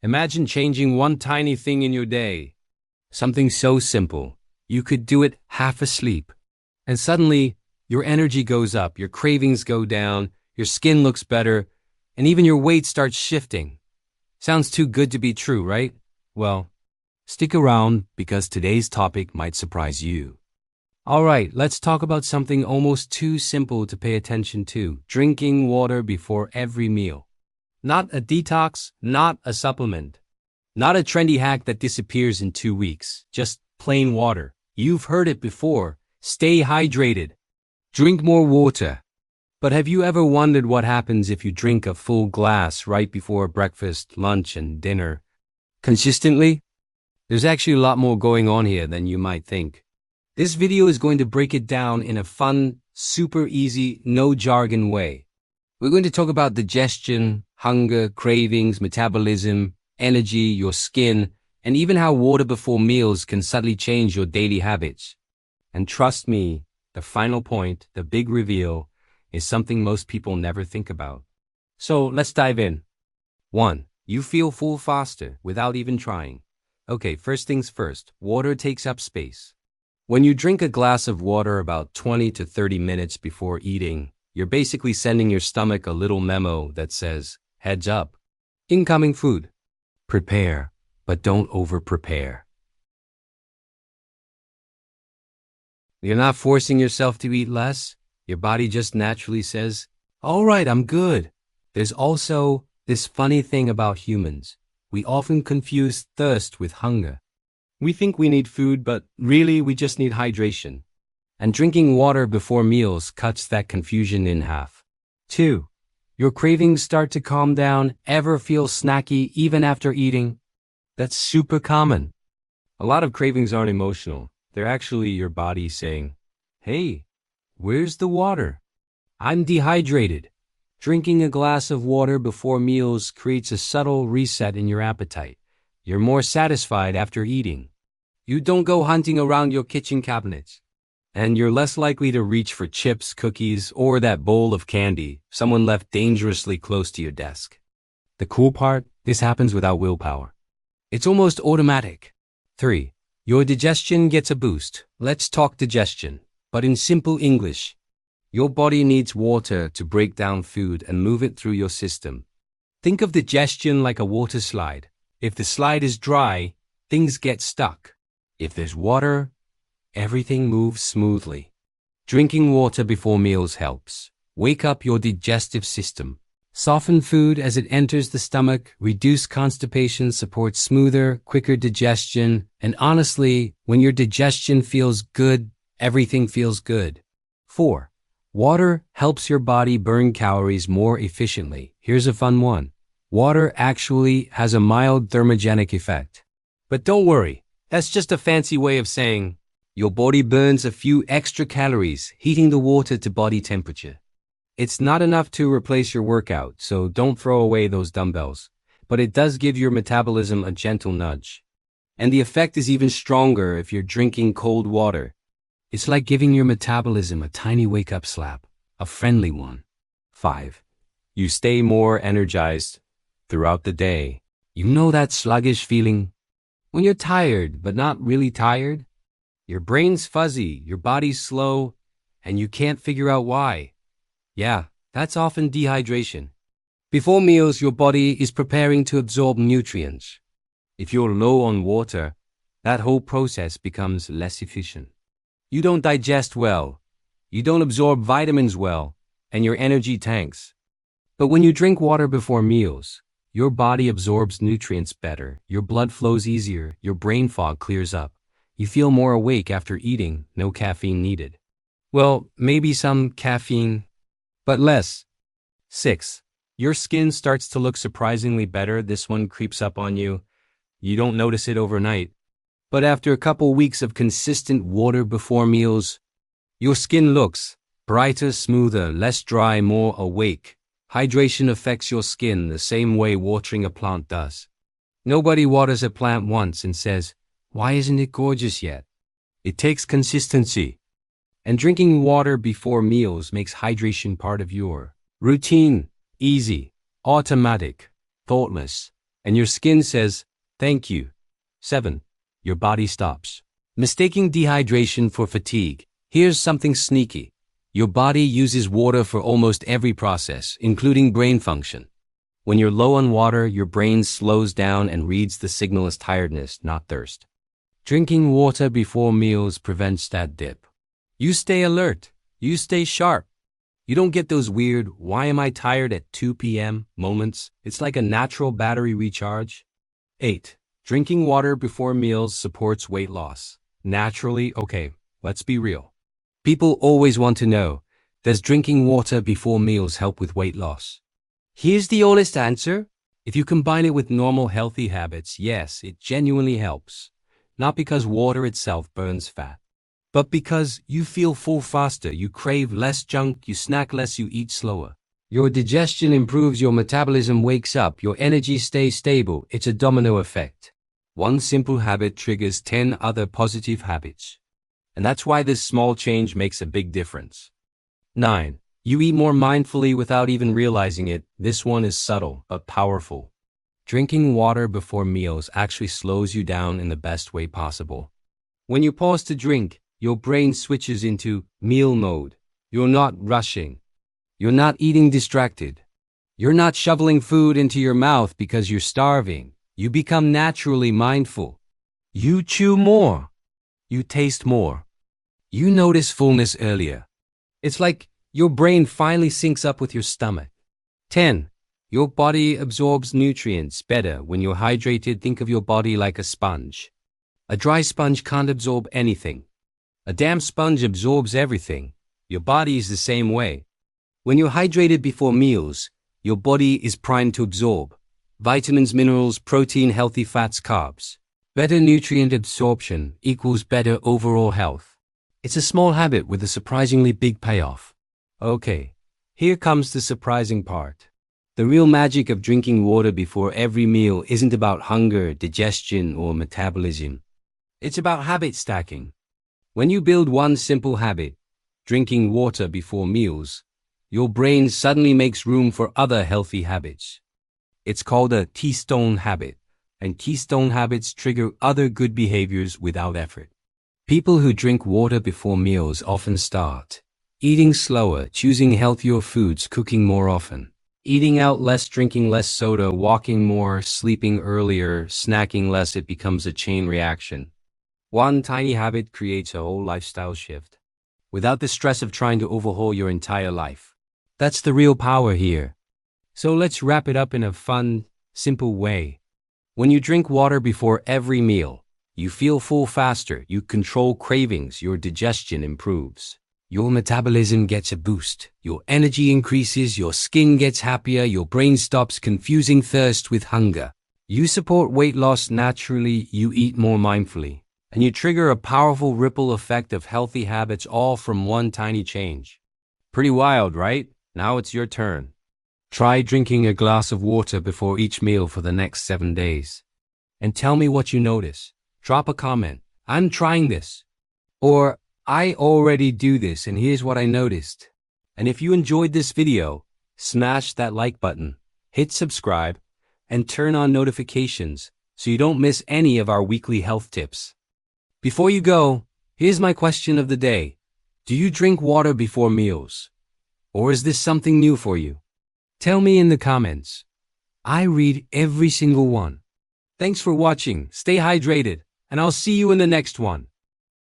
Imagine changing one tiny thing in your day. Something so simple. You could do it half asleep. And suddenly, your energy goes up, your cravings go down, your skin looks better, and even your weight starts shifting. Sounds too good to be true, right? Well, stick around because today's topic might surprise you. Alright, let's talk about something almost too simple to pay attention to. Drinking water before every meal. Not a detox, not a supplement. Not a trendy hack that disappears in 2 weeks. Just plain water. You've heard it before. Stay hydrated. Drink more water. But have you ever wondered what happens if you drink a full glass right before breakfast, lunch, and dinner? Consistently? There's actually a lot more going on here than you might think. This video is going to break it down in a fun, super easy, no jargon way. We're going to talk about digestion, hunger, cravings, metabolism, energy, your skin, and even how water before meals can subtly change your daily habits. And trust me, the final point, the big reveal, is something most people never think about. So let's dive in. 1. You feel full faster without even trying. Okay, first things first, water takes up space. When you drink a glass of water about 20 to 30 minutes before eating, you're basically sending your stomach a little memo that says, heads up, incoming food. Prepare, but don't over-prepare. You're not forcing yourself to eat less. Your body just naturally says, all right, I'm good. There's also this funny thing about humans. We often confuse thirst with hunger. We think we need food, but really we just need hydration. And drinking water before meals cuts that confusion in half. 2. Your cravings start to calm down. Ever feel snacky even after eating? That's super common. A lot of cravings aren't emotional. They're actually your body saying, hey, where's the water? I'm dehydrated. Drinking a glass of water before meals creates a subtle reset in your appetite. You're more satisfied after eating. You don't go hunting around your kitchen cabinets. And you're less likely to reach for chips, cookies, or that bowl of candy someone left dangerously close to your desk. The cool part, this happens without willpower. It's almost automatic. 3. Your digestion gets a boost. Let's talk digestion, but in simple English. Your body needs water to break down food and move it through your system. Think of digestion like a water slide. If the slide is dry, things get stuck. If there's water, everything moves smoothly. Drinking water before meals helps. Wake up your digestive system. Soften food as it enters the stomach, reduce constipation, support smoother, quicker digestion, and honestly, when your digestion feels good, everything feels good. 4. Water helps your body burn calories more efficiently. Here's a fun one. Water actually has a mild thermogenic effect. But don't worry, that's just a fancy way of saying your body burns a few extra calories, heating the water to body temperature. It's not enough to replace your workout, so don't throw away those dumbbells. But it does give your metabolism a gentle nudge. And the effect is even stronger if you're drinking cold water. It's like giving your metabolism a tiny wake-up slap, a friendly one. 5. You stay more energized throughout the day. You know that sluggish feeling? When you're tired, but not really tired? Your brain's fuzzy, your body's slow, and you can't figure out why. Yeah, that's often dehydration. Before meals, your body is preparing to absorb nutrients. If you're low on water, that whole process becomes less efficient. You don't digest well, you don't absorb vitamins well, and your energy tanks. But when you drink water before meals, your body absorbs nutrients better, your blood flows easier, your brain fog clears up. You feel more awake after eating, no caffeine needed. Well, maybe some caffeine, but less. 6. Your skin starts to look surprisingly better. This one creeps up on you. You don't notice it overnight. But after a couple weeks of consistent water before meals, your skin looks brighter, smoother, less dry, more awake. Hydration affects your skin the same way watering a plant does. Nobody waters a plant once and says, why isn't it gorgeous yet? It takes consistency. And drinking water before meals makes hydration part of your routine. Easy, automatic, thoughtless. and your skin says, thank you. 7. Your body stops. Mistaking dehydration for fatigue. Here's something sneaky. Your body uses water for almost every process, including brain function. When you're low on water, your brain slows down and reads the signal as tiredness, not thirst. Drinking water before meals prevents that dip. You stay alert. You stay sharp. You don't get those weird, why am I tired at 2 p.m. moments. It's like a natural battery recharge. 8. Drinking water before meals supports weight loss. Naturally, okay, let's be real. People always want to know, does drinking water before meals help with weight loss? Here's the honest answer. If you combine it with normal healthy habits, yes, it genuinely helps. Not because water itself burns fat, but because you feel full faster, you crave less junk, you snack less, you eat slower. Your digestion improves, your metabolism wakes up, your energy stays stable. It's a domino effect. One simple habit triggers 10 other positive habits. And that's why this small change makes a big difference. 9. You eat more mindfully without even realizing it. This one is subtle, but powerful. Drinking water before meals actually slows you down in the best way possible. When you pause to drink, your brain switches into meal mode. You're not rushing. You're not eating distracted. You're not shoveling food into your mouth because you're starving. You become naturally mindful. You chew more. You taste more. You notice fullness earlier. It's like your brain finally syncs up with your stomach. 10. Your body absorbs nutrients better when you're hydrated. Think of your body like a sponge. A dry sponge can't absorb anything. A damp sponge absorbs everything. Your body is the same way. When you're hydrated before meals, your body is primed to absorb vitamins, minerals, protein, healthy fats, carbs. Better nutrient absorption equals better overall health. It's a small habit with a surprisingly big payoff. Okay, here comes the surprising part. The real magic of drinking water before every meal isn't about hunger, digestion, or metabolism. It's about habit stacking. When you build one simple habit, drinking water before meals, your brain suddenly makes room for other healthy habits. It's called a keystone habit. And keystone habits trigger other good behaviors without effort. People who drink water before meals often start eating slower, choosing healthier foods, cooking more often, eating out less, drinking less soda, walking more, sleeping earlier, snacking less. It becomes a chain reaction. One tiny habit creates a whole lifestyle shift without the stress of trying to overhaul your entire life. That's the real power here. So let's wrap it up in a fun, simple way. When you drink water before every meal, you feel full faster, you control cravings, your digestion improves. Your metabolism gets a boost, your energy increases, your skin gets happier, your brain stops confusing thirst with hunger. You support weight loss naturally, you eat more mindfully, and you trigger a powerful ripple effect of healthy habits all from one tiny change. Pretty wild, right? Now it's your turn. Try drinking a glass of water before each meal for the next 7 days. And tell me what you notice. Drop a comment. I'm trying this. Or, I already do this and here's what I noticed. And if you enjoyed this video, smash that like button, hit subscribe, and turn on notifications so you don't miss any of our weekly health tips. Before you go, here's my question of the day. Do you drink water before meals? Or is this something new for you? Tell me in the comments. I read every single one. Thanks for watching, stay hydrated, and I'll see you in the next one.